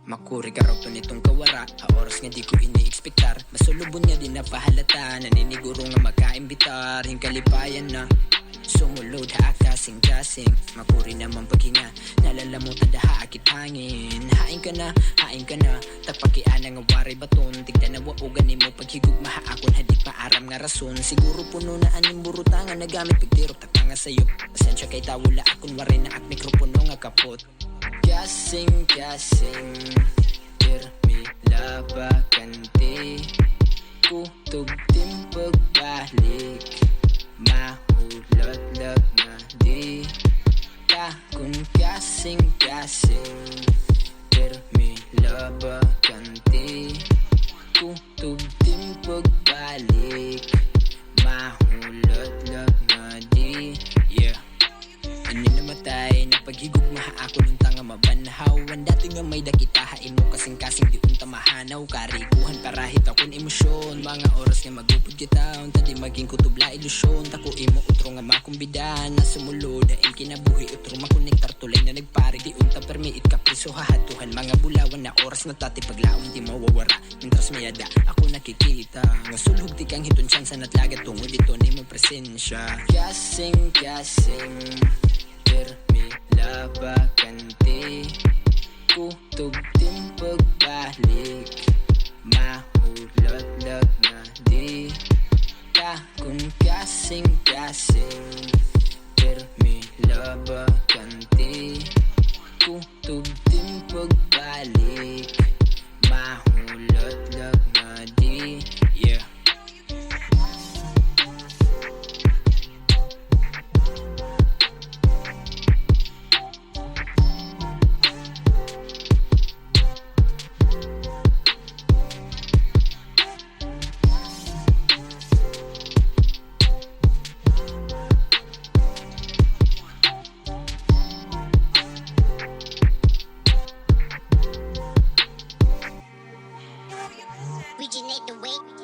Makuri ka raw to nitong kawara, oras nga di ko ini-expectar. Masulubon nga din na pahalata, naniniguro nga magkaimbitar. Hingkalipayan na sumulod ha kasing-kasing. Makuri naman paghinga, nalalamutan da haakit hangin. Hain ka na, tagpakiana nga waray baton. Tigda na waugan ni mo paghigug mahaakon hadik maaram nga rason. Siguro puno na aning burutangan, nagamit pagtirok takanga sayo. Pasensya kay tawula akon waray na at mikropono nga kapot. Kasing-kasing Pirmila Bakanti Kutog din pagbalik Mahulot lag na di Takon kasing-kasing Pirmila Bakanti Kutog din pagbalik Mahulot lag na di Yeah. Ano namatay na paghigog mahaako nung tanga mabanhawan. Dati nga may dakitahain mo kasing-kasing di unta mahanaw. Karikuhan parahit akong emosyon. Mga oras nga magupod kita unta di maging kutubla ilusyon. Tako imo utro nga makumbidan na sumulod hain kinabuhi utro makonektar tulay na nagpari. Di unta permiit kapriso hahatuhan. Mga bulawan na oras na tati paglaon di mawawara. Mintras mayada ako nakikita nga sulhog di kang hiton siyan sa natlagat tungod dito ni mo presensya. Kasing-kasing Pirmila Bakanti Kutog din pagbalik Mahulot lag na di Takon kasing-kasing Pirmila Bakanti Kutog din pagbalik Mahulot lag na di Yeah. Originate the way.